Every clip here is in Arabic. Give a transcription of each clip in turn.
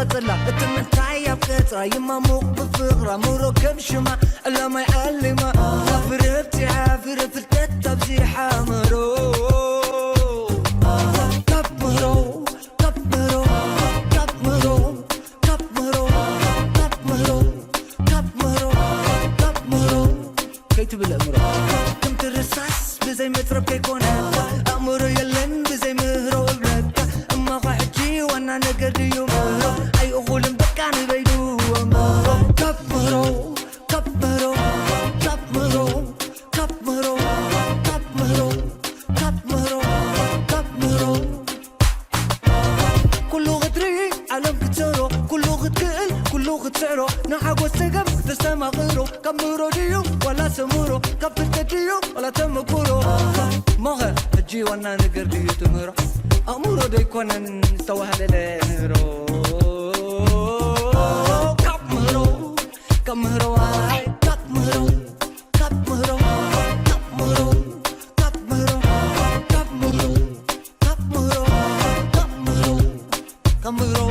خطلا اتمنتاي بكترة يما موق بفقرة مركب شما الا ما يعلمها فرقتي عافرة الكتة بزيحة مرو كبرو كبرو كبرو كبرو كبرو كبرو كبرو كيتب الامرو كنت الرصاص بزي مترب كيكون امرو يلن بزي مهرو بلد اما قاعدي وانا نقديو مهرو اي اقول مبكاني بيدو كبرو كبرو كبرو كبرو كبرو كبرو كبرو كله غدري عالم كترو كله غدكل كله غتسعرو نحق وسقف تسمع غيرو كمرو ديو ولا سمورو كفت ديو ولا تمكورو مغا هجي وانا نقر ديو تمرو امورو دي كونن سوها للنهرو كمرو كمرو هاي كمرو كمرو كمرو كمرو كمرو كمرو كمرو كمرو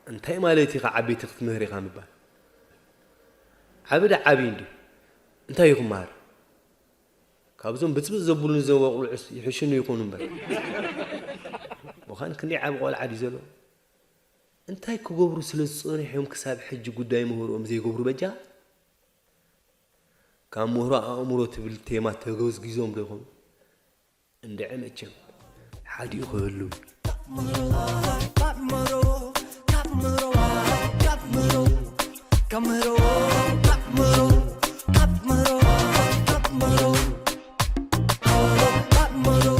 انتي مالتي عبي تختمهري خامبا عبد عبيندو انتي يكون مار كابزون بتبز زبولن زوقلو يحشنو يكونون بر وخان كني عاب قول عادي زلو انتي كغبرو سلصوني حيوم كساب حج غداي مهروم زي غبرو بجا كان مهرو امرو تبل تيما تغوز غيزوم دخون اند عمچم حادي خلو Camero, camero, camero, camero, camero.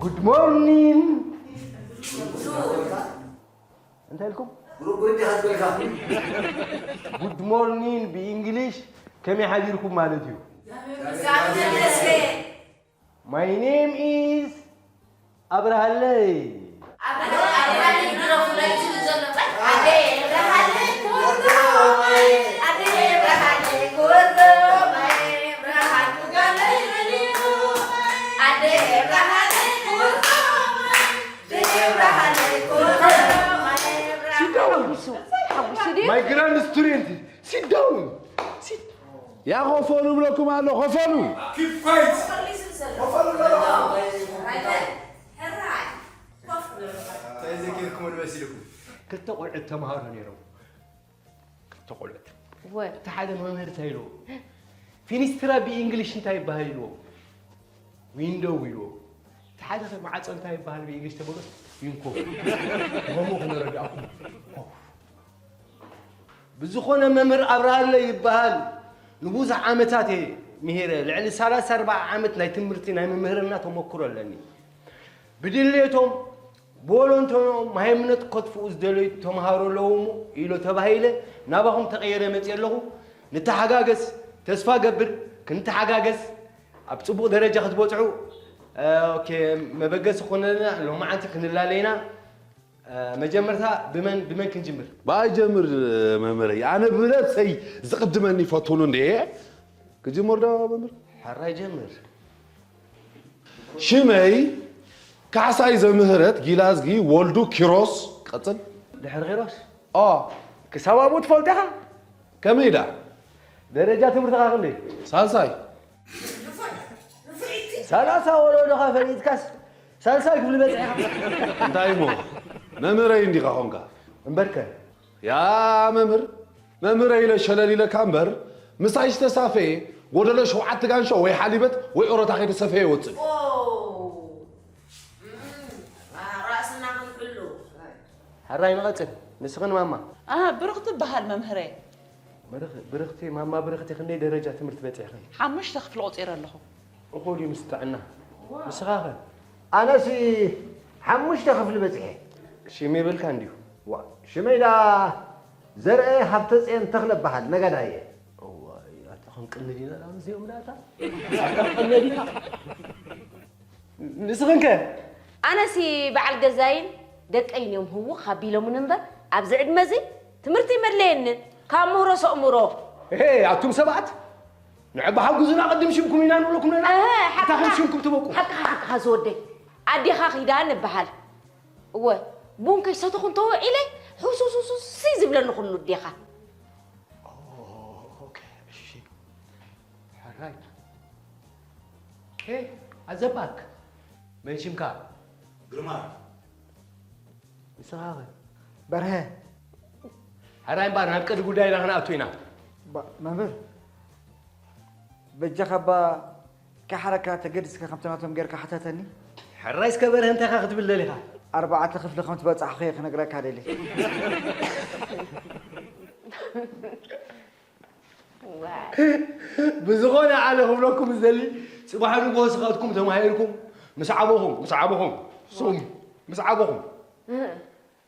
Good morning. Good morning بإنجليش كم يحضركم مالتيو My name is أبراهالي My grand student, sit down. Sit. يا غفلوا لكم على غفلوا. Keep quiet. تذكركم المسيلكم. كنت قلت تمهار نيرو. كنت قلت. و. تحدى مهمر تايلو. فينسترا بإنجليش انتاي بهايلو. ويندو ويلو. تحدى معاص انتاي بهايلو بإنجليش تبغى ينكو. هم كنا رجعكم. بزخونه ممر أبراهالي يبهال. نبوز عامتاتي مهيرة لعل 34 عامت ناي تمرتي ناي مهرنا تمكروا لاني بدليتهم بولونتهم مهمنت قطفو ازدلي تمهارو لهم إلو تبهيله نابهم تغيير متيلهو نتحقاقس تسفا قبر كنت حقاقس أبصبو درجة خطبوتعو اوكي ما بقس خوننا لو ما عندك كنلا لينا مجمرتها بمن كنجمر باي جمر ممري انا بلاد سي زقدمني فطولو ندي كجمر دا ممر حراي جمر شمي كعساي زمهرت جيلازجي ولدو كيروس قتل دحر غيروس اه كسوابو تفولتها كميدا درجة تمرتها قندي سالساي سلاسة ولا دخا فريد كاس سلساي كفل بيتها دايمو ممري عندي خونكا مبركة يا ممري إلى شلال إلى كامبر مسايش تسافي ودلو شو عت كان شو ويحليبت ويقرأ تاخد سافي وتصل رأسنا من كله هراي نقصد نسخن ماما برغت بهال ممهري برختي ماما برختي خلني درجة تمرت بيتها حمش تخفل قصير لهم أخوي مستعنا مسخاخة أنا سي حمش تخفل بيتها شمي بالكانديو شمي لا زرعي حبتس إن تغلب بحال نقد هاي أتخن قندينا لا مزيوم لاتا نسخنك أنا سي بعل جزاين دك أين يوم هو خبيله من نبر أبزعد مزي تمرتي ملين كامورو سأمورو إيه عتوم سبعت نعب حقوزنا قدم شمكم ينان ولا كم لنا حق تاخذ شمكم تبوكم حق هزودي أدي خاخي دان بحال هو بون كي ستكون تو إلي حسوس سيزب لنا خلو الديخة أوكي شيء هاي إيه عزبك ما يشمك قرمار مسخاخة برهان هراي بارنا كده قداي لنا أتوينا ممر بجخبا كحركات قدس كخمتناتهم غير كحتاتني الرئيس كبر أنت خاخد بالليل 4 خفل 5 بصح خيخ نقراك هذا لي بزغونا عليهم لكم الزلي صباحا نقول سخاتكم تماهيركم مسعبهم صوم مسعبهم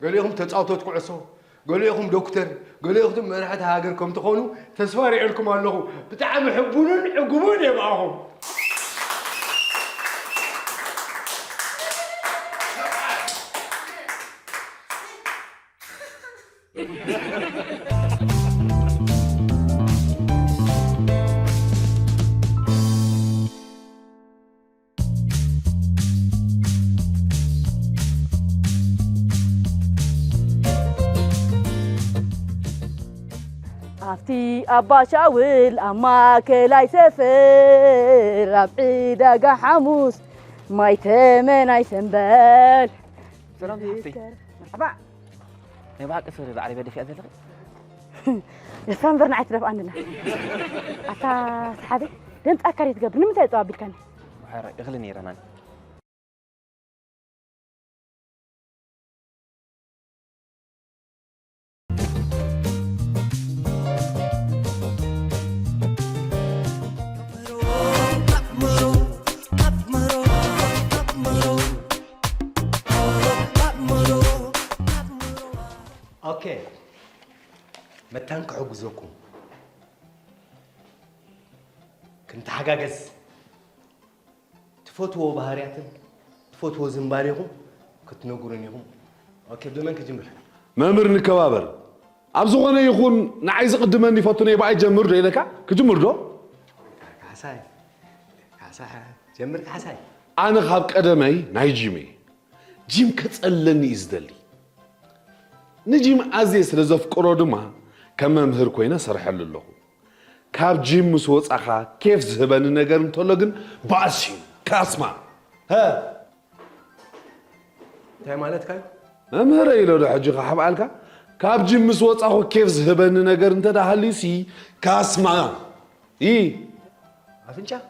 قال لهم تتصاوتوا تقعسوا قال لهم دكتور قال لهم مرحت هاجركم تخونوا تسواري لكم الله بتاع يحبون يعقبون يبقاهم أفتي أبا شاول أما كلاي سفر ربعي دقا حموس ما يتمن أي سنبال سلام حفي أبا نبغى كسر بعري بدي في أذلك الفنبر نعترف عندنا أتا صحابي دنت أكاري تقبل نمتى يتقابل كان وحير يغلني رنان اوكي متانك عجزكم كنت حجاجز تفوتوا بهارياتهم تفوتوا زنباريهم كنت نقولنيهم اوكي بدون منك جمل ممر نكبابر أبزغنا يكون نعايز قدمني فاتوني يبقى يجمر ليلك كجمر دو حساي جمرك حساي أنا خاب قدمي ناي جيم كتسألني إزدلي نجيم عزيز لزفقرو دما كما مهر كوينة صرح له كاب جيم مسوص أخا كيف زهبان النجار متولقن باسين كاسما ها تاي مالتك مهر إلو دو حجي خحب عالك كاب جيم مسوص أخا كيف زهبان النجار انتدا هاليسي كاسما إيه عفنشا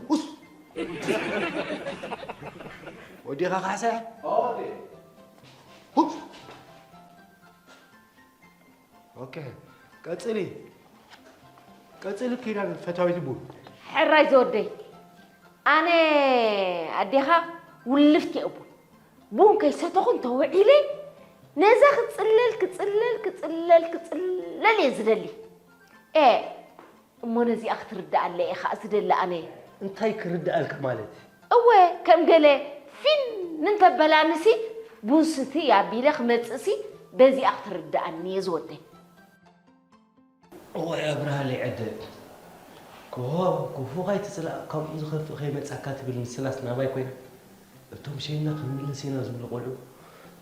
وس ودي خاخ حساي هوب اوكي قصلي كيران فتاويت بو حراي زودي أنا أديها ولفتي أبو بون كي ستكون توعيلي نزاخ كتسلل يزدلي إيه أما نزي أختر الدعاء اللي إخا أسدل أنا انتي كرد قالك مالتي أوه كم قالي فين ننت بلانسي بوستي يا بيلخ متسي بزي أختر الدعاء نيزودي هو يا برهالي عد كوفو غاي تسلا كم زخف غاي متساكات بالمسلاس ناباي كوينا እቶም ሸይና ክምልስ ኢና ዝብሉ ቆልዑ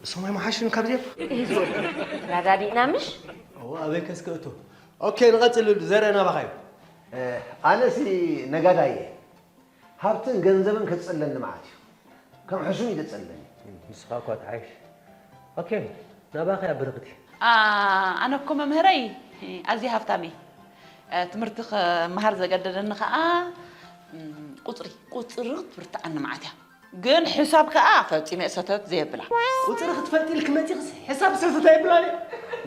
እሶም ኣይመሓሽን ካብዚኦም ይዞር ራዳዲና ምሽ ኣበይ ከስክእቶ ኦኬ ንቐፅል ዘረና ባኻዮ ኣነሲ ነጋዳየ ሃብትን ገንዘብን ክትፅለኒ ማለት እዩ ከም ሕሱም እዩ ትፅለኒ ንስኻ እኳ ተሓይሽ ኦኬ ናባኸያ ብርክቲ ኣነ እኮ መምህረይ ኣዝዩ ሃብታም እየ ትምህርቲ ክመሃር ዘገደደኒ ከዓ ቁፅሪ ክትብርትዓኒ ማለት እያ ግን حساب كأ فلتي مأساتات زي بلا وترى تفلتي لك ما تيغس حساب سلسة بلا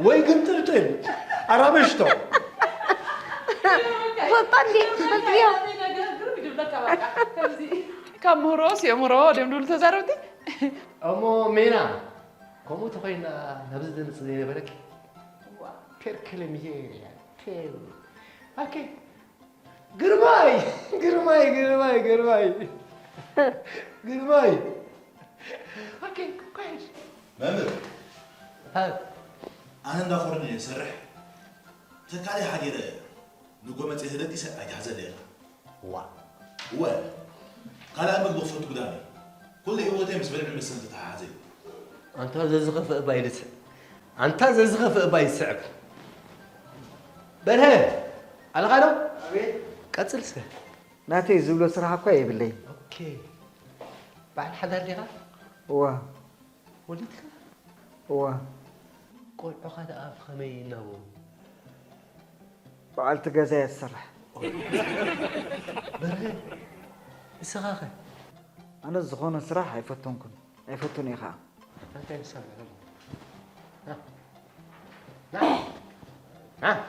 وي قلت لتين أرابشتو فلطني فلتيها كم مروس يا مرو دم دول تزارودي أمو مينا كمو تخينا نبز دين صديني برك كركلم هي كيل أوكي قرماي قرماي اوكي كويس مامر هاد انا ندافرني يسرح تكالي حدير نقوم تهددي ساعه حزليها وا قال امك بخصوت قدامي كل هوتي مسبل من السنه تاعها انت ززغف بايلس انت ززغف بايسعب برهان على غانو قتل سه ناتي زبلو صراحه كوي بالله اوكي بعد حدا اللي غا ولدك قول عقد اف خمينو بعد تجازي الصراحه برهان اسغاخه انا الزخون الصراحه يفتوني خا انت انسان ها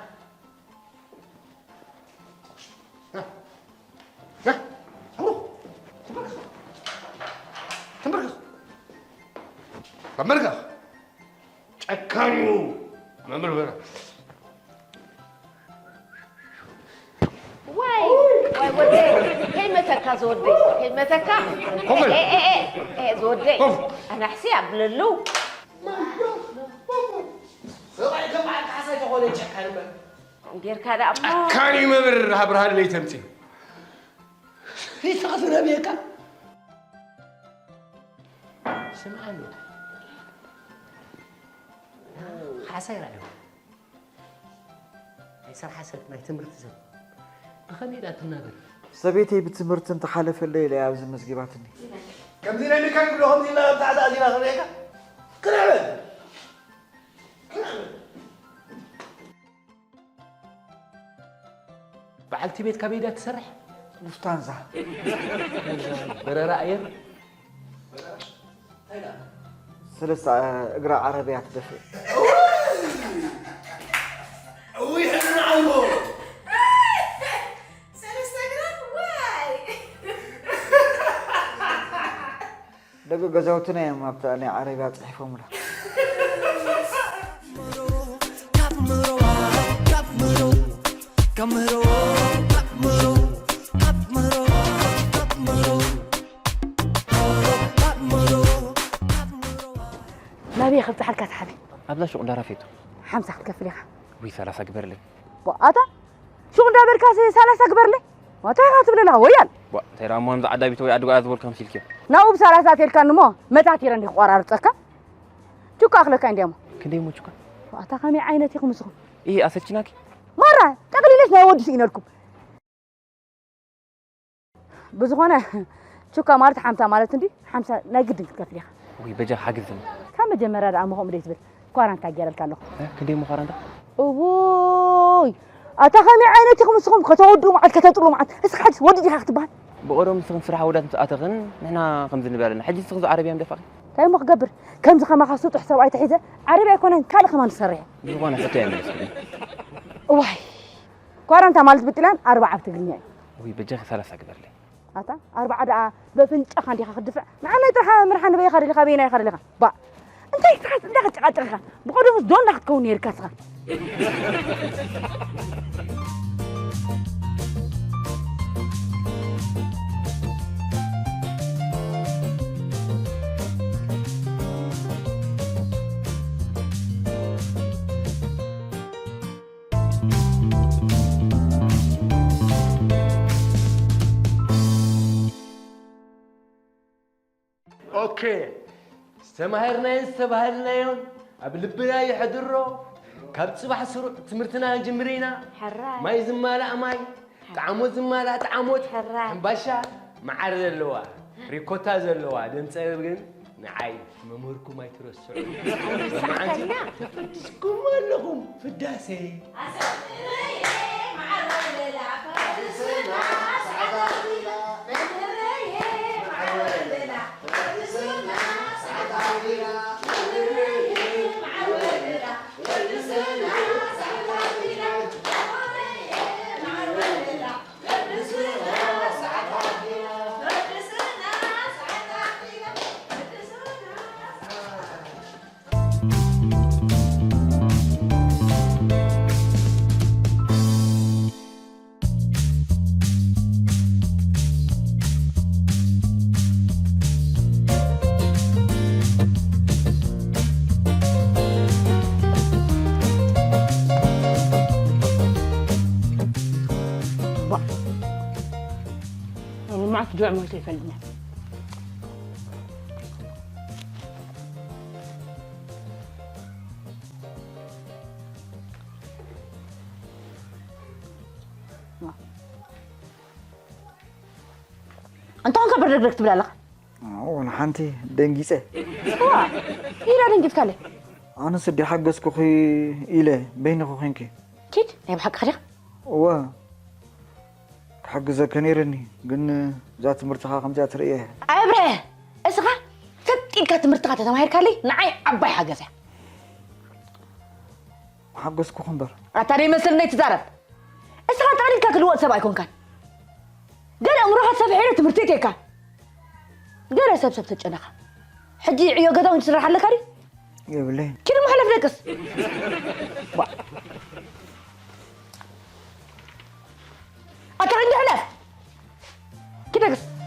تمرقخ ጨካኙ መምር በራ واي ودي هي متكا زودي هي متكا ايه زودي انا حسيب للو سواء كم عاد حسيت تقول ጨካኝ ندير كذا اما ጨካኝ መምር ሀብርሃን ላይ ተምጪ في سقف نبيك سمعني حسين عليهم يصير حسن ما يتمرت زين بخميلة النابل سبيتي بتمرت انت حالف الليل يا عبد المسجباتني كم زين اللي كان يقولهم زين لا بتاع زين خليك كلام بعلتي بيت كبيدة تسرح مفتانزا برا رأيك ثلاث اقرا عربيات دفي ويحنا عمو ثلاث اقرا واي دقوا جزاوتنا يا ما بتاعني عربيات صحيفهم له ما بيخلط حركات حبي أبلا شو قلنا رفيته 5 حتكفليها وي 3 كبر لي بقاطع شو قلنا بركاسي 3 كبر لي ما تاخذ بلا ويال وا ترى مو عند عدابي توي ادغ ازول كم سلكي ناوب 3 تلكن مو متى تيرني قرارتك شو كاخلك عندهم كندي مو شكا بقاطع كمي عينتكم مسخ ايه اسچناكي مره تقليلش ما يودس ينركم بزغونه شو كمارت حمتا مالت اندي 5 ناقد تكفليها وي بجا حاجزني كم جمرة دعمهم ريت بل كوارنتا جيرل كانوا كندي مو قرانتا اوي اتخمي عينتكم مسخم كتودوا معك كتطلوا معك اسحد ودي حختبال بقولهم مسخم صراحه ودات متاتغن نحنا خمس نبالنا حجي تخذ عربيه مدفع تاي مخقبر كم زخما خاصو تحسب اي تحيزه عربيه يكون كان كمان سريع وانا حتى يعمل واي كوارنتا مالت بتلان 4 بتقنيا وي بجا 3 كبر لي اتا 4 دقه بفنጭ خاندي خدفع معنا ترحا مرحنا بي خري خبينا يخري لك با انت تحس انت تقاطرها بقولوا دون ناخذ كون يركسها اوكي استماهرنا يون أبلبنا يحضروا كاب صباح سرو تمرتنا جمرينا حراي ما يزمالا ماي تعمود زمالا تعمود حراي باشا معرض اللواء ريكوتا زلوا دنصيب ግን نعاي ممركم ما يترسعوا ساعتنا تفدسكم لهم في الداسي جوع موت يفلنا انت هنك بردك تبلا لك وانا حنتي دنجيسه وا هيرا دنجيت كالي انا سدي حقسكو خي الى بينكو خنكي كيد يا بحق خليك وا حق كنيرني قلنا ذات مرتخا خمسة تريه عبره اسخا تبقي كتمرتخا تماهر كالي نعي عباي حقسه حقسكو خنبر اتاري مثل نيت زارب اسخا تعالي كاك الوقت سبع يكون كان قال امرها سبعين تمرتيك كان قال سبسب تجنخ حجي عيو قدا وانت تسرح لك هذه يا بلين كل محلف نقص أنت عندي حلف كده قص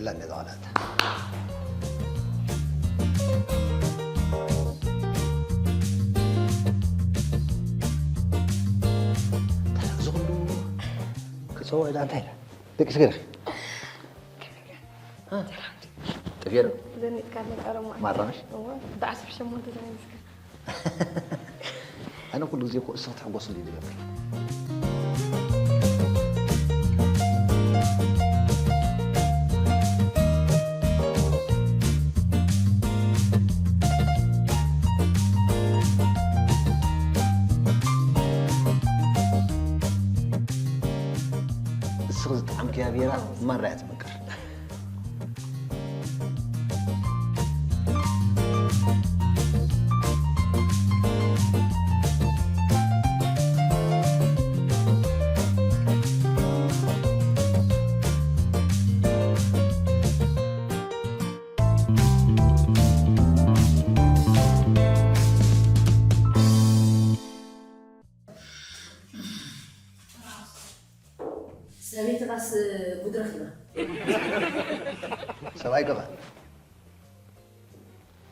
إلا النضالات زغلو كسوة إذا أنتهينا ديك سكرة ها تفيرو زنيت كانك أرمى مرة بعصف شمونت زنيت أنا كل زي كو إصرت حق وصل لي دلوقتي السغز طعمك يا بيرا مرة يتمكر سبيت راس بدرخنا سبعي كمان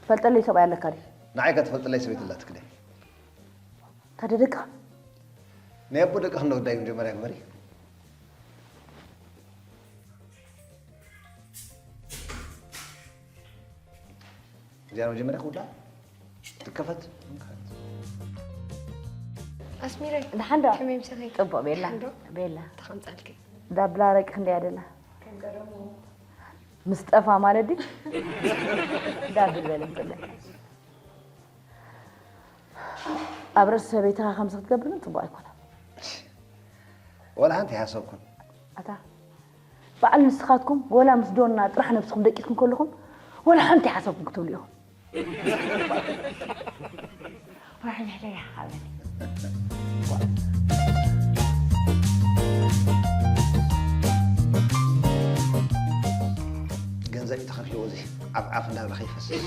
فلت لي سبعي لك هذه نعيك تفلت لي سبيت الله تكلي تدرك نيبو دك خنو دايم جمرة مري جانو جمرة كودا تكفت أسميري دحندا كم يمسكي طبق بيلا تخمت عليك دابلا رك خندي عدلا مصطفى مالدي دابل بالله أبرز بيتها خمسة تقبلن طبق يكون ولا أنت حاسبكم أتا بعل نسخاتكم ولا مسدوننا طرح نفسكم دقيقكم كلكم ولا أنت حاسبكم كتب ليهم واحد عليا حبيبي ገንዘብ ተኸፊዎ እዚ ዓፍ እንዳበለ ከይፈስስ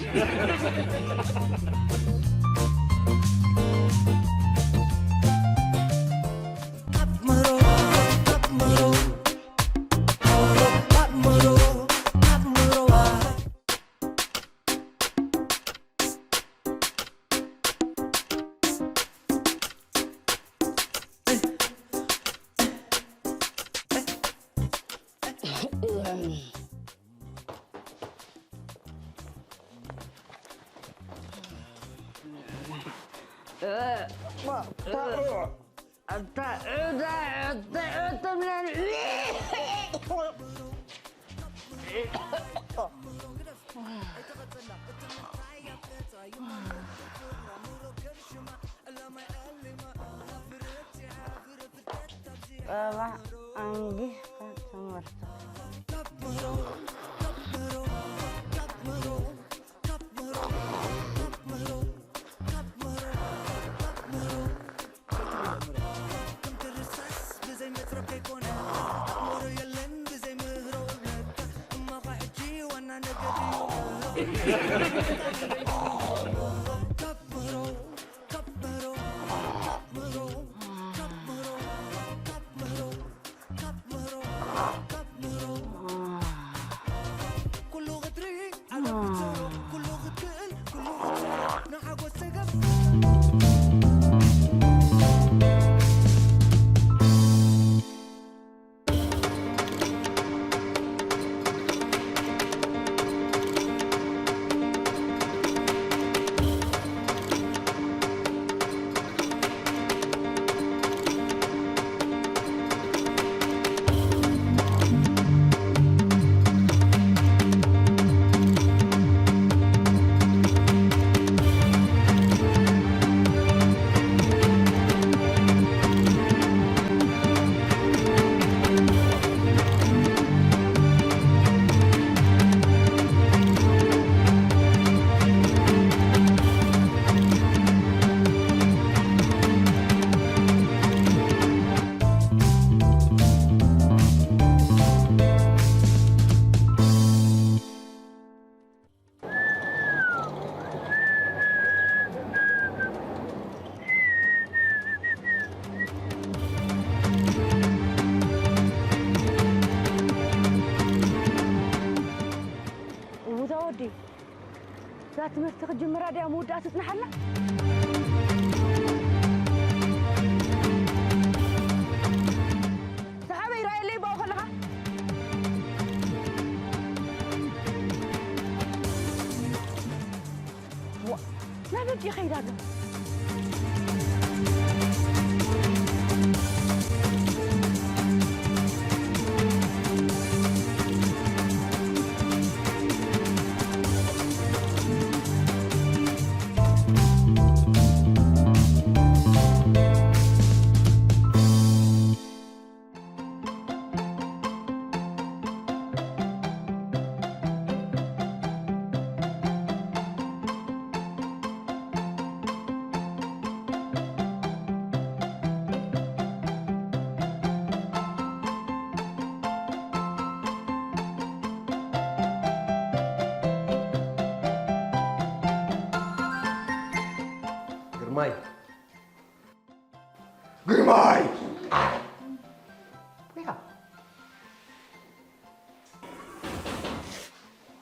ذات مرتخ جمرة دي أمودات تنحلنا صحابي رأي اللي بأخذ لها لا بدي خير هذا ግርማይ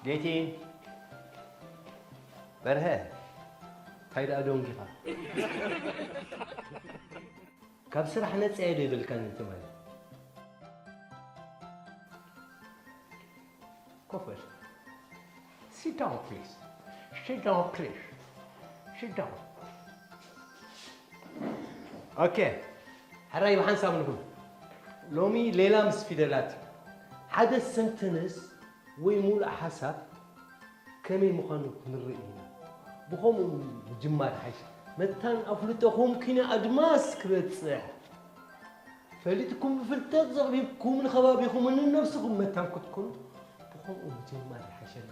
ጌቴ በርሀ ካይዳ ዶን ጌታ ካብ ስራሕ ነፃ የዶ ይብልከን እንትመል ኮፈር sit down please sit down please sit down اوكي حراي بحنساب نقول لومي ليلة مس فيدلات حدا سنتنس ويمول حساب كمي مخانو نرئينا بخوم جمال حاجة متان أفلتهم كنا أدماس كرتصح فلتكم بفلتات زغبيبكم من خبابيكم من نفسكم متان كتكون بخوم جمال حاجة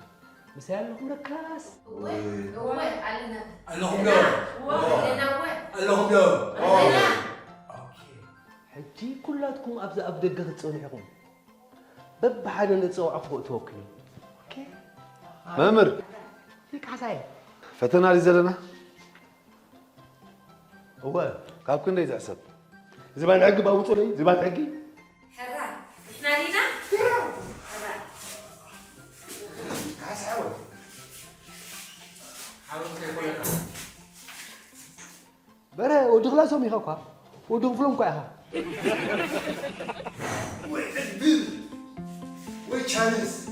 مسألة مركز هو علينا اللهم لا اللهم لا حجي كلاتكم أبدا أبدا تصنعكم بب حدا نتصوع فوق توكلي أوكي مامر فيك عساي فتنا لي زلنا هو كاب كندا يزعسب زبان عقب أو طولي زبان عقي حرا اسنالينا عساوي برا ودخلا سومي خاكا ودخلهم كاها وي تشاينيز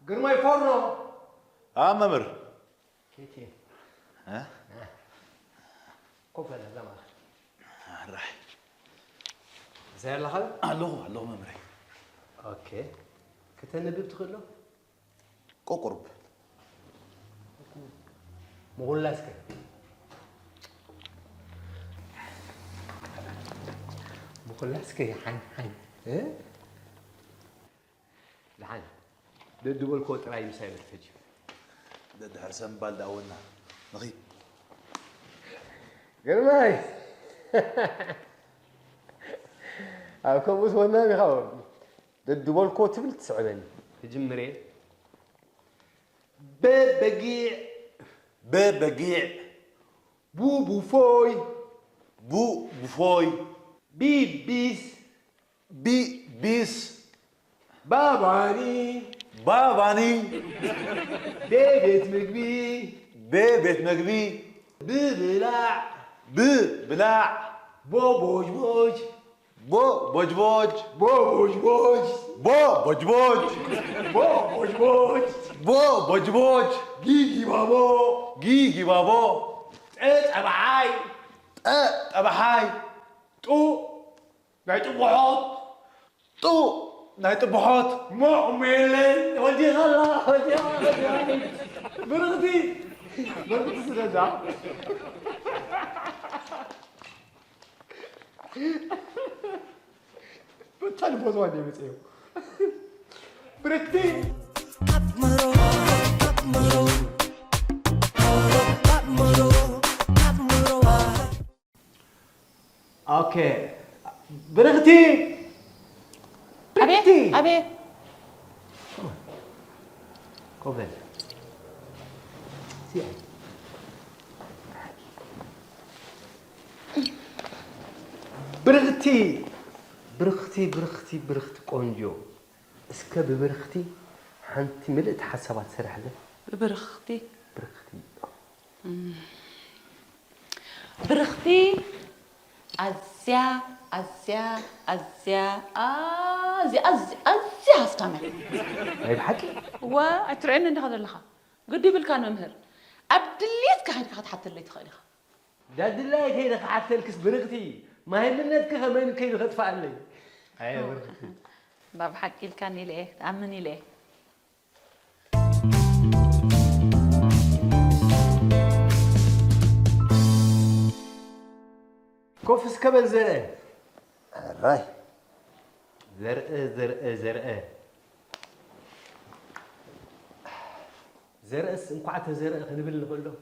قرماي فورنو مامر كيتي ها كوفا زعما راح زي الله خل الله مامر اوكي كتنبي بتخلو قرب مغلاسك مغلاسك يا حن ايه لحن دول كوت راي مسايب الفجر ده حرسان بالد أولنا نغيب قرماي أكون بس وانا بخاف دول كوت بل تسعدني تجمرين ببقيع بو بوفوي بو بوفوي بيس بيس باباني بيت مقبي بيت مقبي ببلع بلع بو بوج بوج بو بوج بوج بو بوج بوج بو بوج بوج بو بوج بوج بو بوج بوج جيجي بابو جيجي بابو أبعاي أبا حاي تو نايت بوحط تو نهاية البحوث مؤمن ودي غلا ودي برغدي سرجع بتاني بوز وادي بتسيو برغدي اوكي برغتي أبي كوفن سي برختي قونجو اسكا ببرختي حنتي ملئت حسابات سرح له برختي أزيا هفتامل هاي بحكي وأترعين إن هذا اللخا قدي بالكان ممهر أبدليت كهيد كهد حتى اللي تخيلها داد الله كيد حتى الكس برختي ما هي منك كمان كيد غطفع لي هاي برختي باب حكي الكان ليه تأمني ليه كوفس كبل زرقاء راي زرقاء انقعت زرقاء خنبل نقول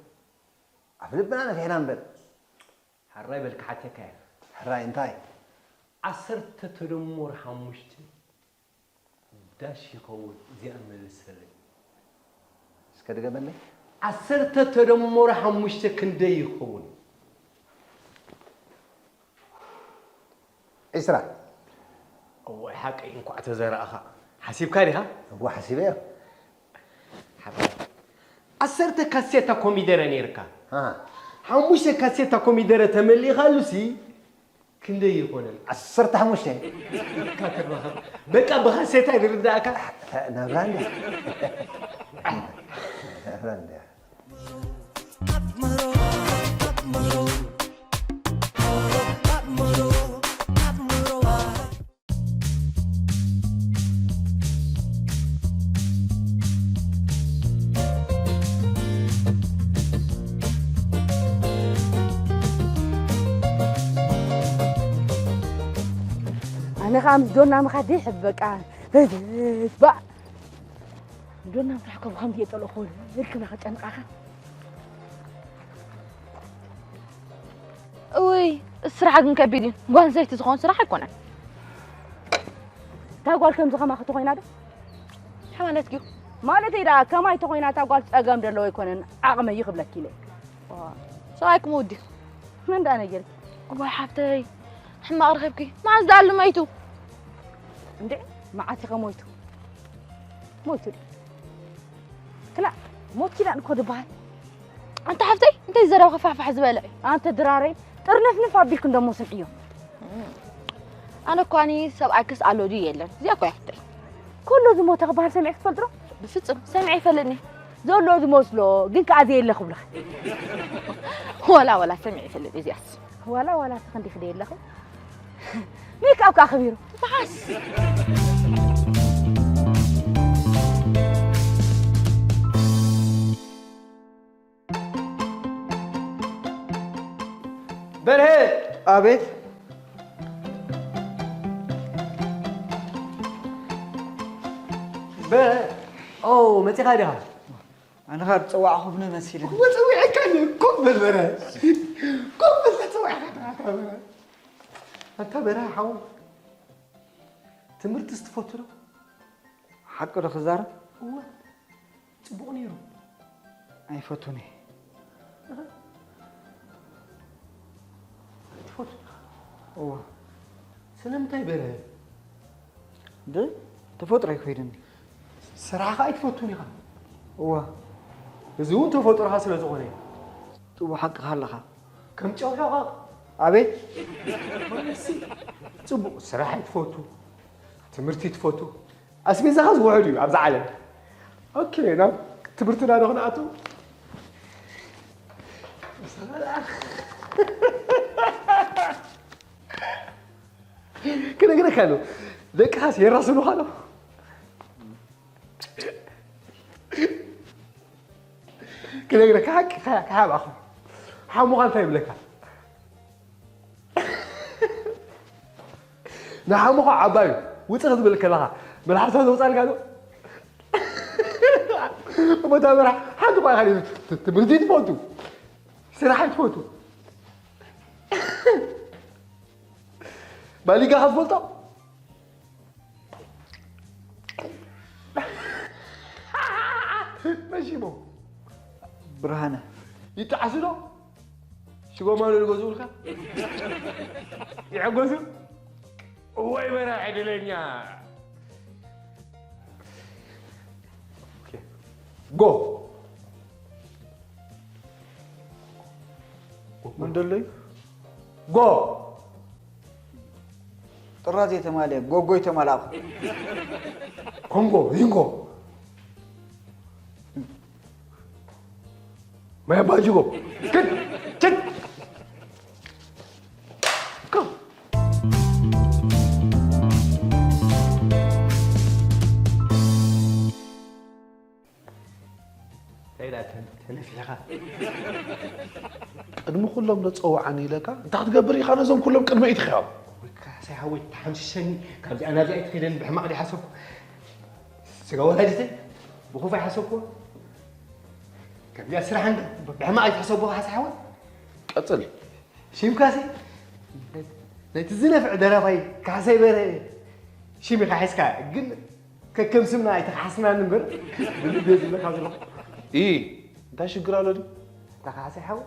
عفلبنا أنا في حنان بل حراي بالكحتك راي انتاي عصرت تدمر حمشتي داش يقول زي أمل السلي اسكت قبل لي عصرت تدمر حمشتي كندي يقول إسرع هو حق انقعت زرقاء حسيب كاريها هو حسيبه عصرت كاسيتا كوميدرا نيركا ها حموشة كاسيتا كوميدرا تملي خالوسي كندي يقول عصرت حموشة بقى بخاسيتا يرداك نبراندي نبراندي أنا خامس دونا مخدي حبك بقى دونا متحكم خمسة يطلعوا خول لكن أخذ أنا أخذ وي الصراحة مكبدين وان زيت زغون صراحة يكون تقول كم زغم أخذ تقولين هذا حملت جو مالتي دا كم أي تقولين تقول أقام دلو يكون أقام يخبل كيله شايك مودي من ده أنا قلت والله حبتي حما أرغبكي ما عز دعلو ميتو عندي ما عاتق مويتو مويتو كلا موت كلا نكود بعد أنت حبتي أنت الزرع وخفاف حزبالي أنت دراري ترنف نفع بيكون دمو سمعيو أنا كواني سبعكس على دي يلا زي كوي حبتي كله زمو تقبل سمعك تفضلوا بفصل سمعي فلني زولو زموسلو جنك عادي اللي خبلخ ولا سمعي فلني زياس ولا تخندي خدي اللي خب ميك أو كخبيرو بحس برهي أبيت برهي أوه متى خارجها أنا خارج تسوع خبنا مسيلة وتسوي كان كم بالبرهي كم بالتسوي أنت برهي حاول تمرت استفوتره حق الخزارة هو تبغني رو أي فوتوني تفوت هو سلامتي برهي ده تفوت رأيك فيدني صراحة تفوتوني خا هو زون تفوت راح سلا زغني تو حق خلها كم تشوفها أبيت تبغ صراحة تفوتوا تمرتي تفوتوا اسمي زغز وعدي ابز عالم اوكي نعم تمرتنا نغناتو كنا كانوا ذاك حاس يراسلو هذا كنا كحاب اخو حامو غان طيب لك نحامو عباي وتخذ بالك لها من حرص هذا وصل قالوا وما تابع حد قال عليه تبردي تفوتوا صراحة تفوتوا بالي قاعد فوتوا ماشي مو برهانة يتعسلوا شو ما له الجزول يعجزوا وين ما راح يدلنيا اوكي جو من دلي جو طرازي تمالي جوجو تمالاق كونغو ينغو ما يباجيكو كت كم لا تنفيها قدم كلهم نتصوعني لك انت حتقبري خانزهم كلهم قدم ايت خياب سيحاول تحمشني كان انا جاي تخيلن بحماق دي حسبكم سيقول هديتي بخوف يحسبكم كان لي اسرع عند بحماق يحسبوها حسحاول قتل شيم كاسي نتزنف درافاي كاسي بره شيم كحسكا جن كم سمنا يتحسنا نمبر بالبيت لك هذا ايه انت شقرا له دي تخاسي حاول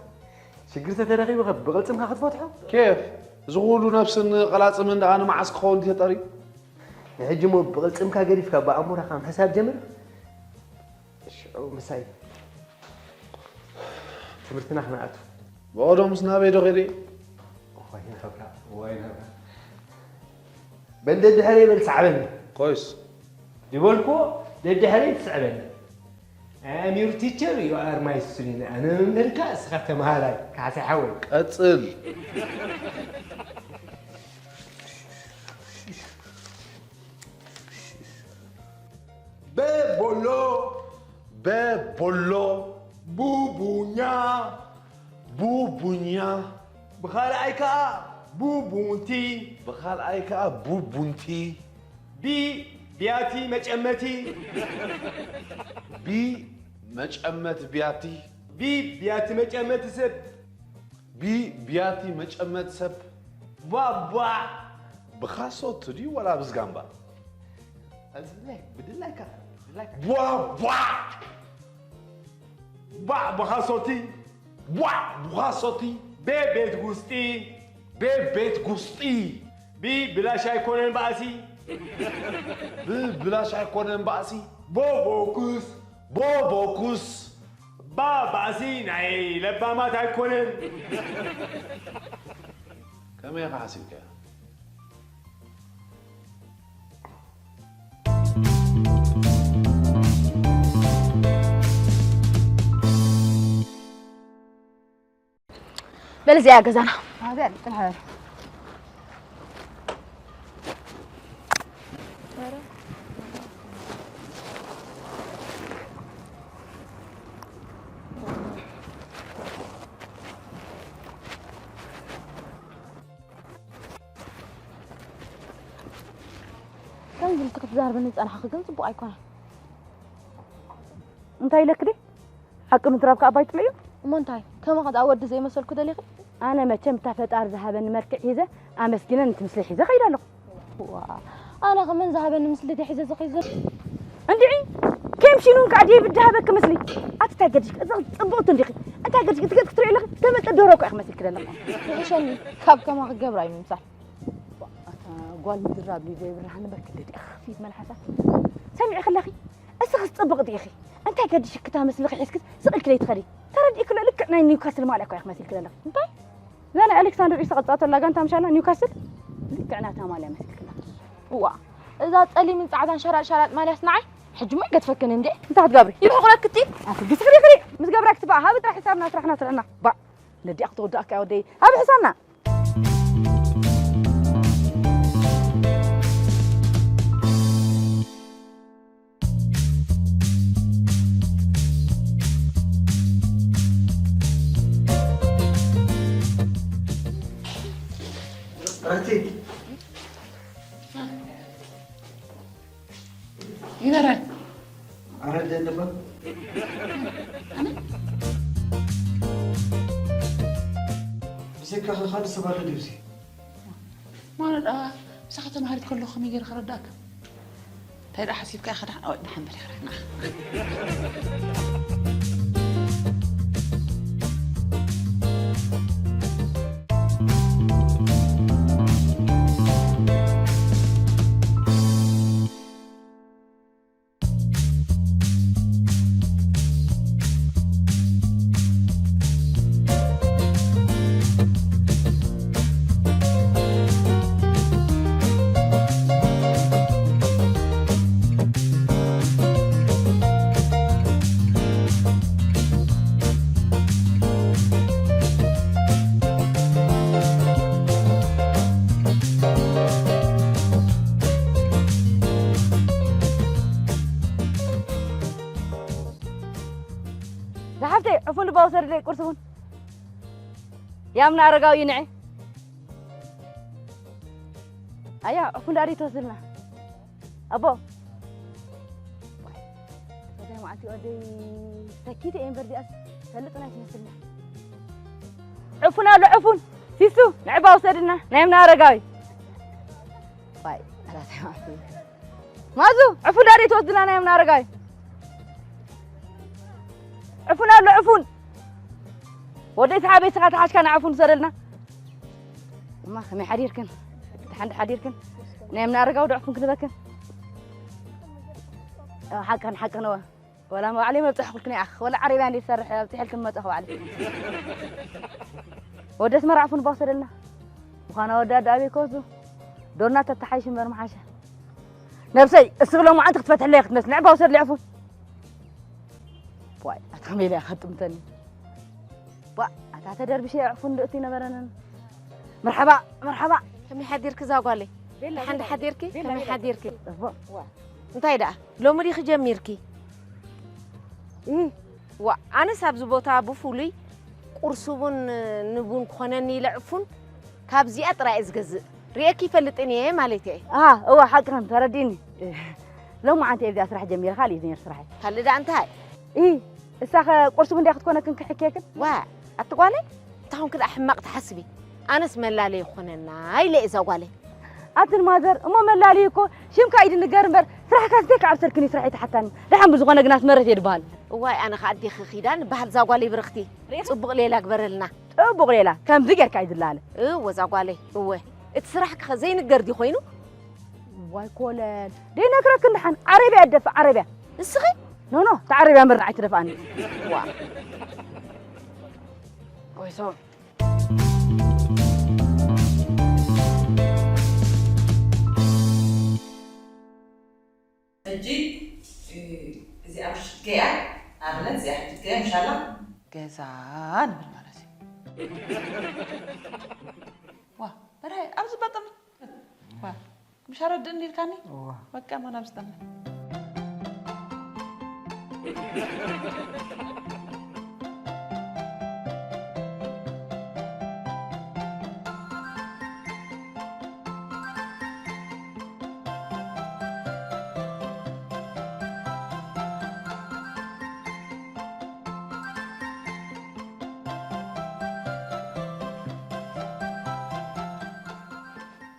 شقرت ترغي بغلصم كاخذ فتحو كيف زغولو نفسن قلاص من انا معسك خون دي طري نحجمو بغلصم كا غريف كا بامور خام حساب جمر شو مساي تمرتنا احنا اتو بودو مسنا بيدو غيري وين هبلا وين هبلا بندد حري بالسعبني كويس يقولكو دد حري تسعبني امير تيتشر يو ار ماي سترين انا نركا اسخت مهالاي كاسي حول قتل بولو بوبونيا بخال ايكا بوبونتي بخال أيكا بوبونتي بياتي مجمتي مجمت بياتي بياتي مجمت سب بياتي مجمت سب بابا بخاصو تدي ولا بزغامبا بدلاك بوا بخاصوتي بخاصوتي بيت غوستي بيت غوستي بلا شاي كونن باسي بلا شاي كونن باسي بوبوكوس باسي ناي لبا ما تايكونن كم يا حاسبك بل زي أجازنا هذا الحال كم قلت لك تزهر بالنسبة أنا حقا صبوا أيقونة انتهي لك دي حق مترابك أبايت ليه وما انتهي كم قد أود زي ما سألك دليل أنا ما كم تفت أرض ذهبا مركع حيزة أمسكين أنت مثل حيزة غير له أنا كمان ذهبا مثل حيزة زقيزة عندي كم شنو قاعد يجيب الذهب كمثلي أتتاجدش أضبط عندي أتتاجدش قلت تروح لك كم تدورك يا مثل كذا لك عشان كاب كم أخذ براي مسح قال مدرب لي زي برهان بكدي أخفيف ملحسة سامع أخي أخي أسخص طبق دي أخي أنت قاعد كتها مثل حسكت سأل كلي تخلي ترى يكون لك نيوكاسل مالك يا أخي مثل كذا لك طيب لا ألكسندر عيسى قطعت لا أنت مشان نيوكاسل لك عناتها مالها مثل كذا وا إذا تقلي من ساعات شرات مالها صناعي حج ما قد فكن عندي أنت هتقابري يروح لك كتير أنت قصري متقابرك تبع هذا راح حسابنا راح نطلعنا با ندي أخطو داك أو دي هذا حسابنا أنتي ينرى أرد النبض بسكة خالص سبارة لبسي ما أنا ساعة ما هريت كله خميجي غير خرداك تايد أحسيب كأخذ نحن بلي خرجنا عفون باوسر لي قرصون يا من أرجعوا ينعي أيا عفون داري توصلنا أبو هذا ما عندي أدي سكيت إيه بردي سلطنا تمثلنا عفون على عفون سيسو نعي باوسرنا نعي من أرجعوا باي على سماعتي مازو عفون داري توصلنا نعي من أرجعوا عفون على عفون وديت حابي ساعات عاش كان عفون سرلنا ما خمي حريركن تحند حريركن نعم نارجع ودعفون كذا بكن حقا ولا ما علي ما بتحكني أخ ولا عربي عندي سرح بتحلكم ما تأخذ عليه وديت مرة عفون باصرلنا وخانا وداد أبي كوزو دورنا تتحيش من برمحاشة نفسي استغلوا ما عندك تفتح لي ناس نعبا وصير لي عفون واي أتخمي لي أخذتم تاني أتعتذر بشيء عفون لقتينا برنا مرحبا مرحبا كم حديرك زاقالي حند حديركي كم حديركي انت هيدا لو مريخ جميركي وأنا سابز بوتا بفولي قرصون نبون خناني لعفون كابزي أطرع إزجز ريكي فلتني مالتي هو حقا ترديني لو ما أنت إذا أسرح جميل خالي زين أسرح خلي ده أنت هاي إيه الساخة قرص من داخل تكون كنك حكيك وا أتقولي تهم كده أحمق تحسبي أنا اسم الله لي خننا هاي لي إذا قولي أتن مادر أما ملاليكو شيم كايد النجارمبر سرح كاسديك عبسر كني سرحي تحتاني لحم بزغنا جناس مرت يدبال واي أنا خادي خيدان بحال زاقولي برختي صبغ ليلة كبر لنا صبغ ليلة كم ذكر كايد الله وزاقولي هو اتسرحك خزين الجردي خوينو واي كولن دي نكرك نحن عربي أدفع عربي الصغي نو تعربي أمر رعيت دفعني وا ويسون تجي زي أمش كيا عملت زي أحد كيا إن شاء الله جزان بالمرسي واه براي أبز بطل واه مش هرد إني الكاني بقى ما نبستنا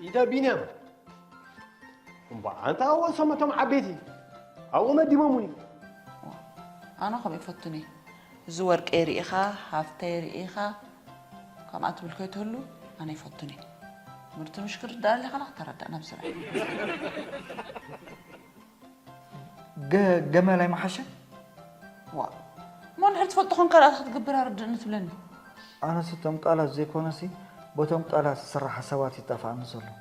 إذا بينام أنت أول سمتهم عبيتي أول ما ديماموني أنا خم يفتني زور كيريخا هافتي ريخا كم أتبل كي تقوله أنا يفتني مرت مشكر دار اللي خلاص ترد أنا بسرعة جمال ما حشة ما نحط فتحون كلا أخذ قبرها رد نتبلني أنا ستم طالع زي كونسي بوتم طالع الصراحة سواتي تفع نزله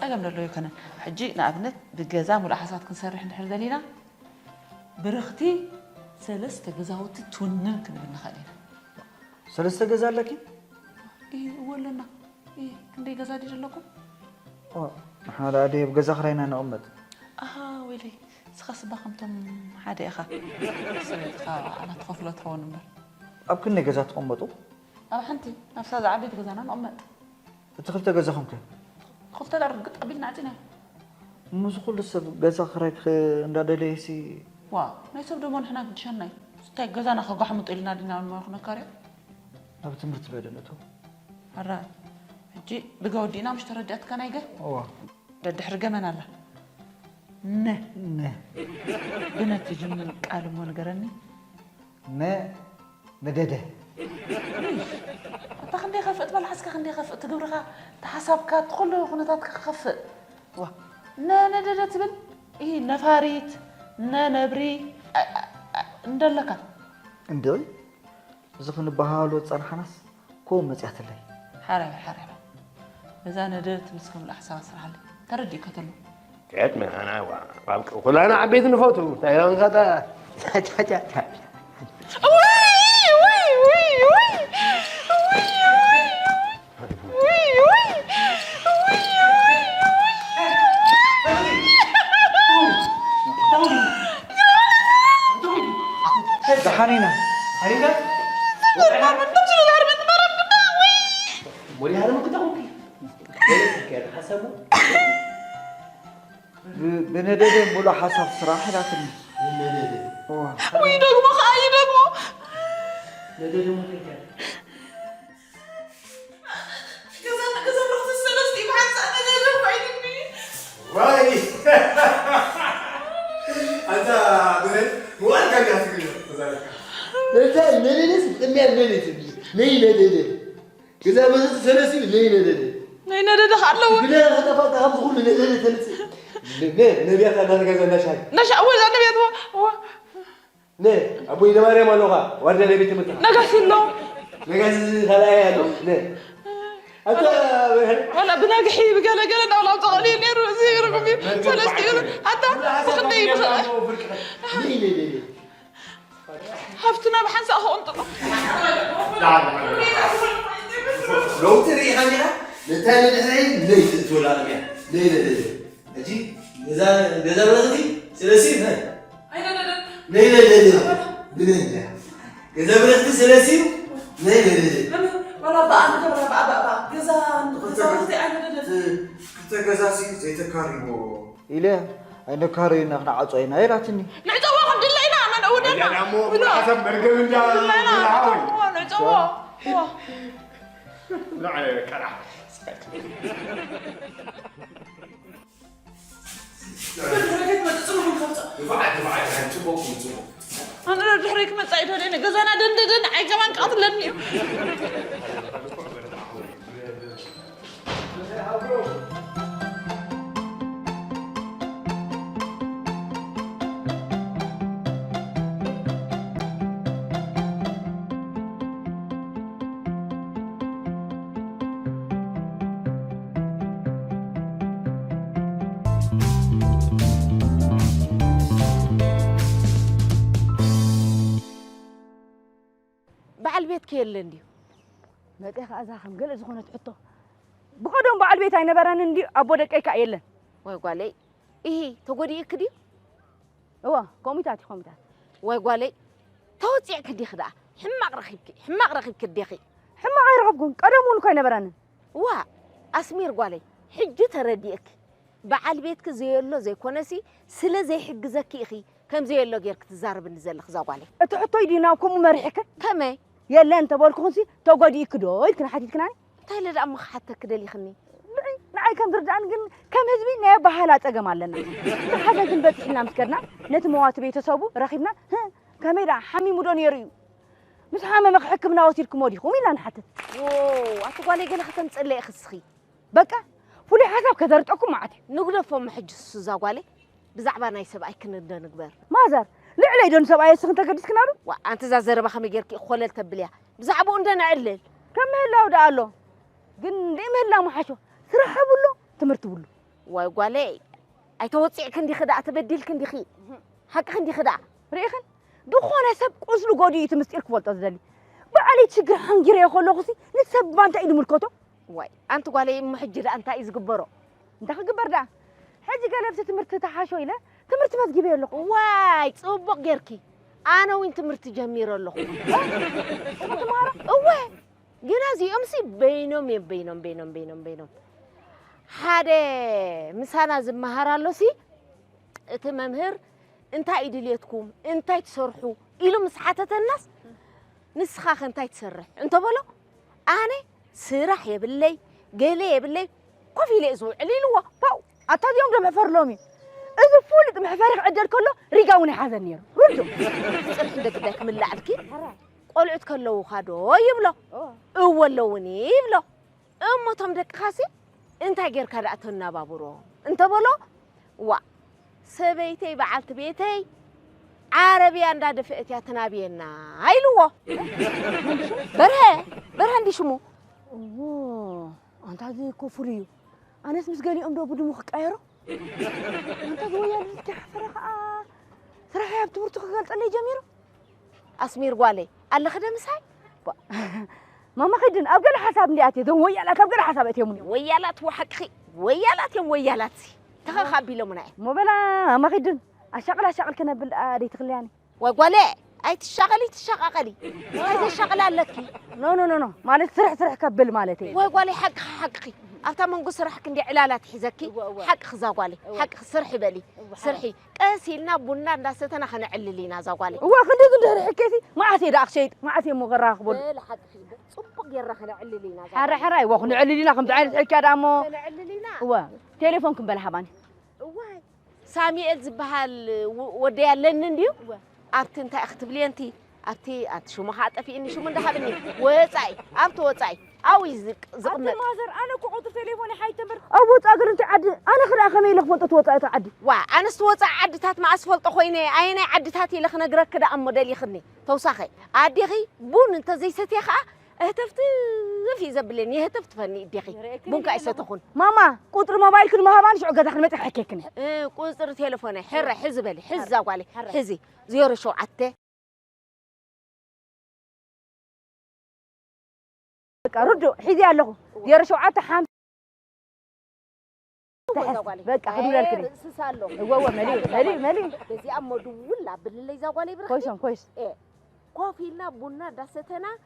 أجمل اللي يكون حجي نأبنت بالجزام والأحسات كنسرح نحر دلينا برختي سلسة جزاوتي تونن كنا بنخلينا سلسة جزال لكي؟ إيه ولنا إيه كندي جزا دي لكم؟ نحن رادي بجزا خرينا أنا أمد ويلي سخص بخمتم حادي أخا سويت خا أنا تخفلة تهون نمبر أب كني جزات أمدو؟ أب حنتي نفسها زعبيت جزانا أمد تخفت جزا خمتي؟ خفت لارقت قبلنا عتنا مسخول السب جزا خريك نداد ليسي ما يسب دمون حنا بدشناي ستاي جزانا خا قحمط إلنا دينا ما خنا كاري أب تمرت بدنته هرا جي بقودينا مش ترديت كان يجي ده حرقة من الله نه بنت جمل قال مو نقرني ندده انت خلي خفت بلا حسك خلي خفت تقبرها تحسبك تدخل له خناتك خف ندده تبن ايه نفاريت نبري ندلك اندوي زخن بهالو تصنحنس كوم مصيحت لي حرام اذا ندرت مسكم الاحساس صراحه تردي كتلو تعبت من انا وكل انا عبيت نفوتو تايران غدا حنينة مولي هذا ما كنت أقول كيف حسبه بندده بولا حسب صراحة لكن ويدقمو خاي يدقمو ندده ممكن كان كذا رخص السلسلة معك سأنا ندده بعيدني واي أنت بنت مو أنا كان يحسك لا نيني نسمع نيني ندده كذا بس سلسلة نيني ندده خلوا بلا هذا فات هم تقول ندده سلسلة نبيات أنا كذا نشأ أول أنا بيت هو أبوي دماري ما لغة ورد لي بيت متى نقصله خلايا له أنت ولا بناجحي بقال أنا ولا تغليني روزي رقمي فلسطين حتى بخلي حفتنا بحنسى أخو أنت لو تري حاجة نتاني نحن ليش تقول على مياه ليه أجي إذا بلغتي سلاسين ها ليه إذا بلغتي سلاسين ليه ولا بقى جزان إليه أنا كارينا إحنا عطينا إيه راتني نعجوا خد لنا أنا أودنا يا مو حسب برجل من ده نعجوا لا عليك أنا أنا الحريك ما تعيد هذين جزانا دن عاي كمان قاتلني البيت كيلندي ما تيخ أزاخم قل إذا تحطه بقدم بعد البيت أنا بران ندي أبو دقيقة كأيلن ويقولي إيه تقولي كدي هو كوميتات ويقولي توزيع كدي خدا حماق رخيب كدي خي حماق غير رخيبكم قدمون كاينة بران وا أسمير قولي حجة ترديك بعد بيتك زي الله زي كونسي سلا زي حق زكي أخي كم زي الله غيرك تزارب النزل خزاو عليه تحطوا يدينا وكم مريحك كم يلا أنت بالكونسي تقعدي كدو يمكن حد يتكناني تايل لا أمك حتى كده اللي خني نعي كم درجة أنا كم هزبي نبى حالات أجمع لنا هذا كن بس إحنا مسكرنا نتموات بيتصابوا رخيبنا ها كاميرا حمي مدن يريو مش حامي مخحكمنا وسيركم مودي خو مين حتى أوه أتقولي قال ختم تسألي أخسخي بقى فولي حسب كدرتكم معتي نقدر محج السوزاقالي بزعبنا يسبعي كنا نقبر ما زار لعلي دون سبعي سخنت قديس كنارو وأنت زازر بخمي جرك خلل تبليها بزعبو عندنا علل كم هلا ودا له قن ديم هلا ما حشو سرح بقوله تمرت بقوله ويقولي أي توصي كندي خدعة تبديل كندي خي حق كندي خدعة ريخن دخونا سب قصلو قودي تمسير كفولت أزدلي بعلي تشجر حنجري يا خلو خسي نتسب ما أنت إيد ملكوتو واي أنت قولي محجر أنت إيز قبره أنت خجبر ده حاجة قال تمرت تحاشو إلى تمرت ما تجيبي له واي صوبك جركي أنا وأنت مرت جمير له أوه جنازي أمسي بينهم هذا مسانا زمهر الله سي تمامهر أنت إيدليتكم أنت تصرحوا إلو مسحتة الناس نسخاخ أنت تسرح أنت بلو أنا سرح يا باللي قالي يا باللي كوفي لأسبوع عليلوا باو أتاد يوم دم حفر لومي إذا فولت محفرق عدل كله رجعوني هذا نير رجع سرح دك من لعبكي قلعت كله خدو يبلو أولوني يبلو أما تم دك خاسي أنت غير كرأتنا بابورو أنت بلو وا سبيتي بعلت بيتي عربي عند دفئت يا تنابينا هايلوا بره عندي شمو اوه انت هذه كفريو انا اسمس قالي ام دو بدو مخك ايرو انت ويا لك حفرق صراحه يا بتورتو قالت لي جميرو اسمير قالي الله خدم ساي ماما خدن ابقى حساب لياتي ذو ويا لا تبقى حسابات يومني ويا لا توحكي ويا لا تخخبي له مناي مو بلا ما خدن اشغل كنا بالادي تخلياني وقالي اي تشغلي هذا الشغله لك نو مالك سرح كبل مالتي وقالي حقي أنت من قصر حق عندي علالات حزكي حق خزاقالي حق سرحي بالي سرحي قاسيلنا بنا داستنا خنا عللينا زاقالي هو خندي حكيتي ما عسي داك شيء ما عسي مغراق بول لا حق صبق يرا خنا عللينا حرا وخنا عللينا خمس عين حكي دامو خنا عللينا هو تليفونكم بلا حباني واي سامي الزبال ودي لن نديو أبت أنت أختب لي أنت أبت شو ما حاطة إني شو من ده حبني وصاي أبت وصاي أو يزك زقمت مازر أنا كقط تليفوني حيتمر أبوت أقدر أنت عدي أنا خلي أخمي لخبطت وصاي تعدي أنا استوصى عدتات مع أسفل طخويني أنا عدتاتي لخنا جرك كده أم موديل يخدني توصخي عدي غي بون أنت زي ستيخة اهتفت في زبلني اهتفت فني دقي بونك عيسى تخون ماما قطر موبايل كل ما هبانش عقد احنا متحكيكني قطر تليفوني حزبلي حزاق علي حزي زيور شو عته ردوا حيدي الله زيور شو عته حام بقى خدوا لك كده سسالو هو ملي بزي ام دول باللي زاقالي برخي كويس كوفينا بونا دستنا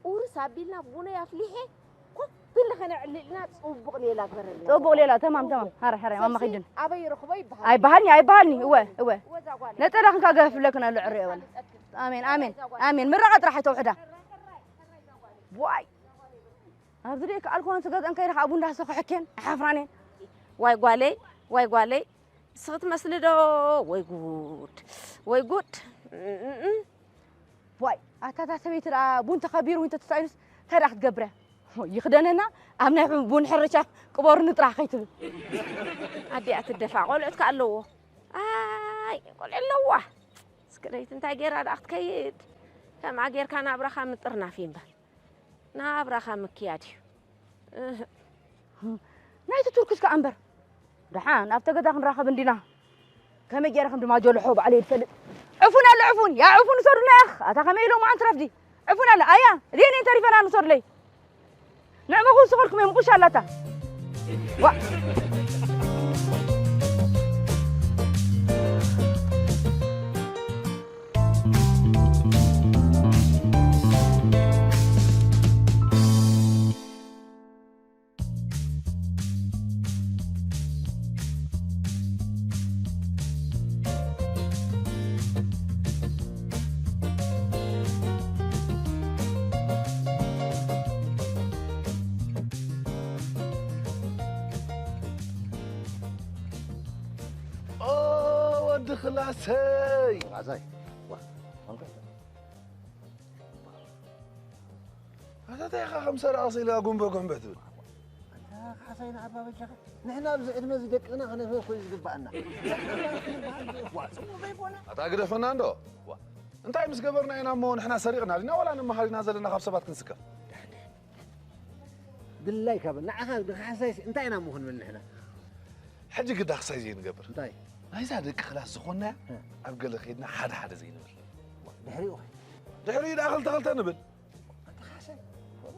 قرص أبينا بونا يفليه كل خنا علقنا صوبق ليلا كبرنا صوبق ليلا تمام هري ماما خيدن أبي رخبي بها أي بهالني هو نترى خنك أقف لكنا العري ولا آمين من رقت راح توحدة واي أبديك ألكون سقط أنك يرح أبون ده سوق حكين حفرانين واي قالي صوت مسلدو واي جود واي أتا سويت أبون تخبير وأنت تسألس تراح تقبره يخدننا أمنا بون حرشة كبار نطرح خيتو أدي أتدفع قلت كألوه قل اللوه سكريت انت غير هذا أخت كيد كما غير كان أبرخا مطرنا فين بل نا أبرخا مكيادي نايت تركز كأنبر دحان أفتقد أخن راخب ندينا كما جير خم ما جول حب عليه الفلت عفون يا عفون صرنا أخ أتخميلو ما أنت رفدي عفون لا أيا ديني أنت ريفنا نصر لي نعم أخو سخلكم يمقوش على تا خلاصي عزاي هذا دقيقة 5 رأسي لا قنبة قنبته حسين عبا بجاك نحن بزعدنا زدقنا خلينا خوي زقبعنا أتاقد فناندو انت مس قبرنا هنا مو نحن سريقنا لنا ولا نمهرنا زلنا 5 سبات كنسكا بالله كابن نعم حسين انت هنا مو من نحن حجي قد خصي زين قبر طيب هاي زادك خلاص زخنا أبقى لك خيدنا حدا زين نبل دحري داخل نبل انت حسين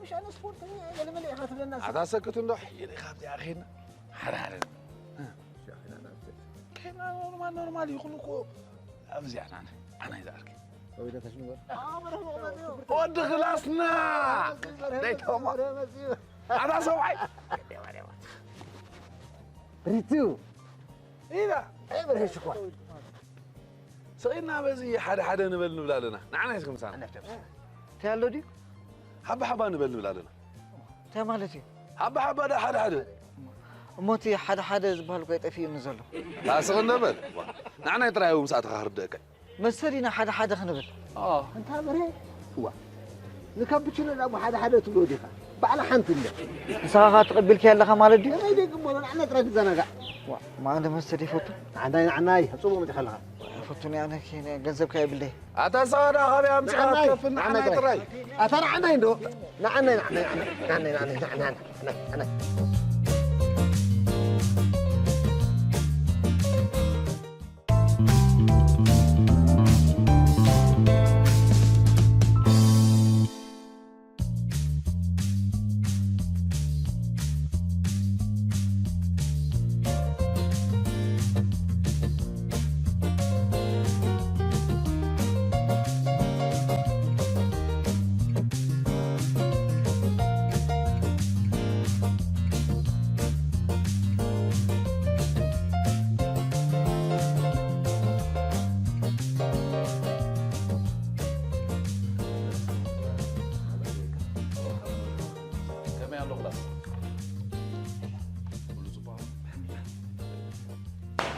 مش انا سبورت انا ملي خاطر الناس عدا سكت نروح يلي خاف يا اخينا حدا كنا نورمال يخلقوا أمزي أنا إذا أركي وإذا تشنو ود خلاصنا ديتهم أنا سوعي ريتو إذا عبر هالشكوى سقينا بزي حدا نبل نبلالنا نعنا يسكم سانا تالو دي حبة نبل نبلالنا تا مالتي حبة ده حدا موتي حدا زبالو كيطفي نزلو لا سقنا نبل نعنا يترايو مساعة خرب دقيقة مسرينا حدا خنبل انت مري هو نكبتشنا لابو حدا تقول ديها بعد حنت الله ساعات تقبلك يلا خمالدي ما يديك مولان انا ترى زنقه ما انا مسري فوتو عناي صوبه متخلها فوتوني انا كين جنزب كاي بالله اتا صار غبي ام صار في انا تراي اترى عناي ندو نعني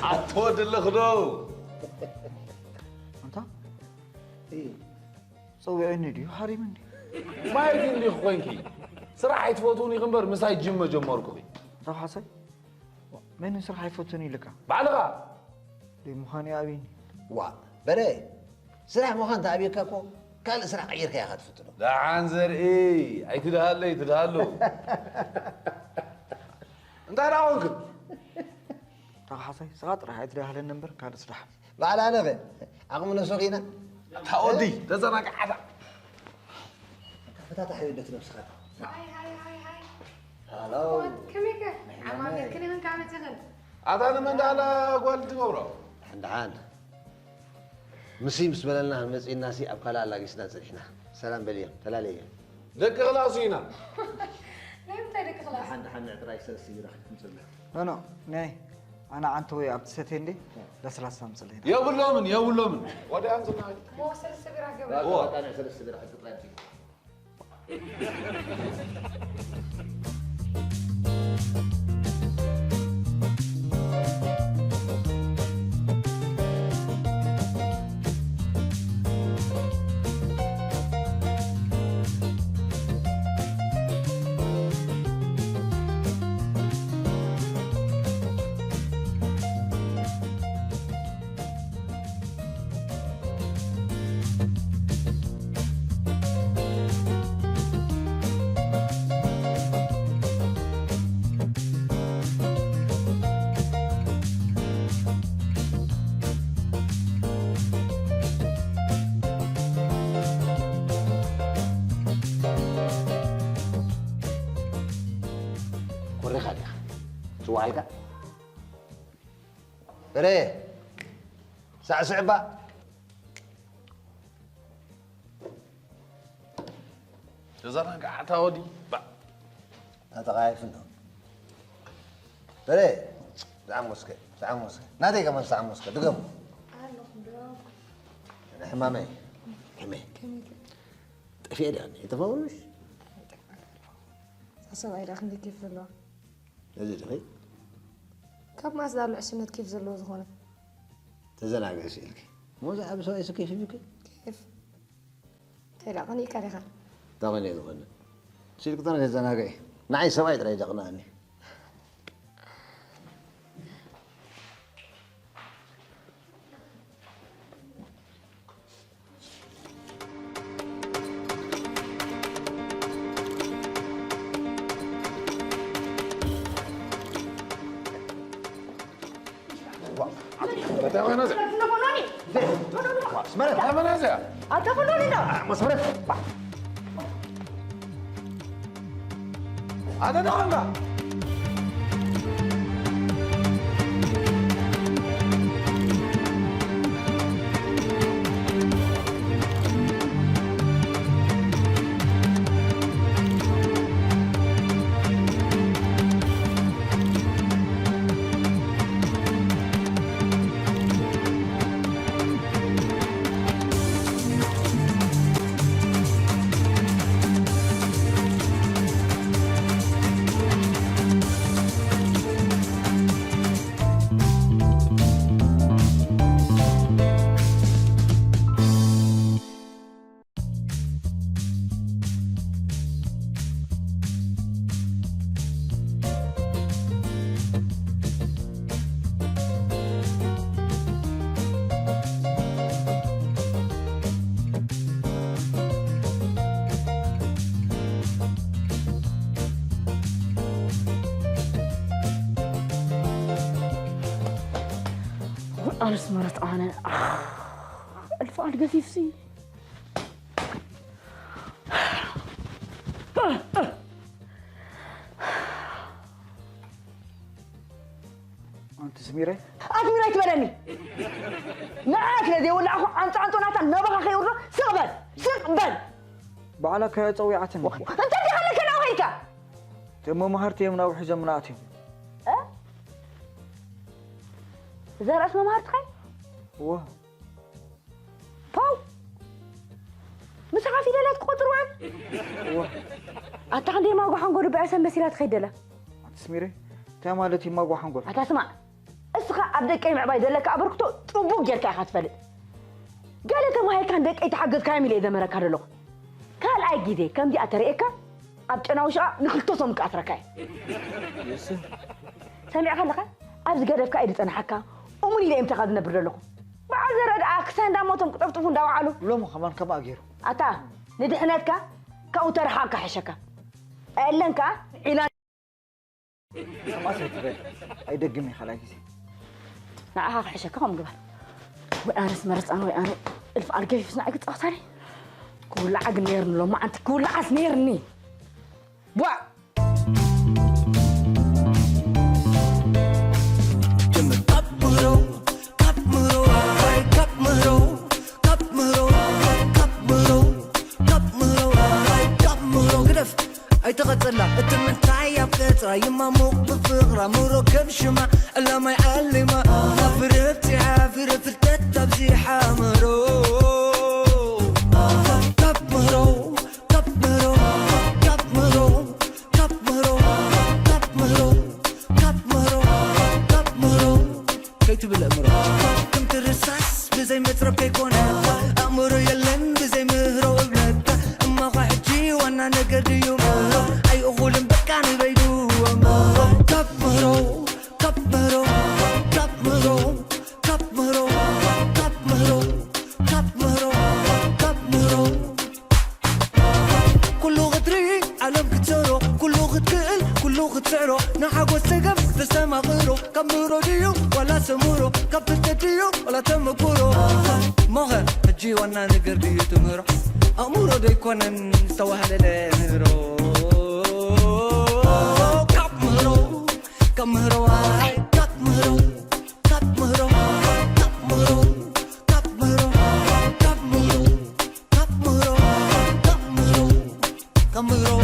عطود اللي خدو انت ايه صوعيني دي حري مني ما يدين لي خوينكي صراحة يتفوتوني غنبر مساي جيم جمركم صح حسن من صراحة يفوتوني لك بعلقة دي مخاني ابيني وا بري سلاح مخان تابيك كو قال سلاح غيرك يا اخي تفتنو لا عنزر ايه اي تدهالو انت راونك صح حسن سقط راح يتريح النمبر كان صراحة بعد انا في عقم نسوقينا تاودي تزنق حدا فتح يدك نفسك هاي هالو كميكا عمامي كلمة كانت تغل أنا من على قولتي مبرو عند مسيم سبلنا المسي الناسي أبقى لا جسنا زرحنا سلام باليوم تلالي دك خلاصينا نايم تايدك خلاص حنا اعتراي سلسي راح تمسلها انا ناي انا عنتوي ابتسيتين دي لسلاس امسلها يا ولومن يا ولومن ودي انزل معي مو سلسة راح قبل لا انا سلسي راح تطلع سوايك بري ساعة صعبة جزرنا قاعد هودي با هذا غايف انه بري ساعة موسكي نادي كمان ساعة موسكي دقم انا حمامي في يعني يتفاوضش أصلا أيضا خلي كيف زلوا نزل كاب ما أصدر العشرينات كيف زلوا زغونة تزناق عسيلك مو زعب سوي كيف بك كيف تلا غني كاريخا تغني غنى سيلك طنا تزناق نعي سوي ترى جغناني أنا نازع. سمعت؟ أنا نازع. أتفنوني ده. ما سمعت؟ أنا نازع. أنا سمرت أنا الفعل قفيف سي أنت سميرة؟ أسميرة تبرني معاك لدي ولا أخو أنت ناتا نبغى خيورنا سقبل بعلك يا توي عتني أنت اللي خليك أنا وهيك تم مهرتي من أوحي زمناتي زار اسمه مهرتك واه فو مسخافي لا تقطر وين واه أتخدي ما أقول حنقول بعسل مسيرات خيدلة تسميري تمالتي ما أقول حنقول أتسمع اسخا أبدك أي معبايد لك أبركتو تبوك جرك أخذ فلت قالت ما هي كان دك أي تحقق كامل إذا مرة كارلو قال أي جدي كم دي أتريك أبتنا وشا نخلطهم كأتركاي يسه سامع خلقة أبز قرب كأيدة أنا حكا أمني اللي امتقاد نبر لكم بعد رد أكسان داموتهم كتفتفون داو علو لو كمان كما أجيرو أتا ندحناتك كأوتر حاك حشكا أعلنك إعلان كما سيتبال أي دقمي خلاكيسي نعها حشكا هم قبل وأرس مرس أنا وأنا الفعل كيف سنعك تأثري كل عق نيرن لو ما أنت كل عس نيرني بوا أي تغطى لا بفقرة يمامو بفقرة مركب شمع إلا ما يعلمه فرقتي عافر في التتة بزيحة مرو كبرو كبرو كبرو كبرو كبرو كبرو كبرو كيتب الأمر كنت الرصاص بزي مترب كيكونا أمر يلن بزي مهرو ابنك أما خحجي وانا نقدي يومه أي أغول بكاني بيدو كبرو كبرو كبرو كبرو كبرو كبرو كبرو كله غدري عالم كتسرو كله غدكل كله غدسعرو نحاق والسقف بسما غيرو كمرو ديو ولا سمورو كبت ديو ولا تمكورو مغر هجي وانا نقر ديو تمرو أمورو دي كونن سوا هلالي مهرو كمرو كمرو هاي كمرو كمرو كمرو كمرو كمرو كمرو كمرو كمرو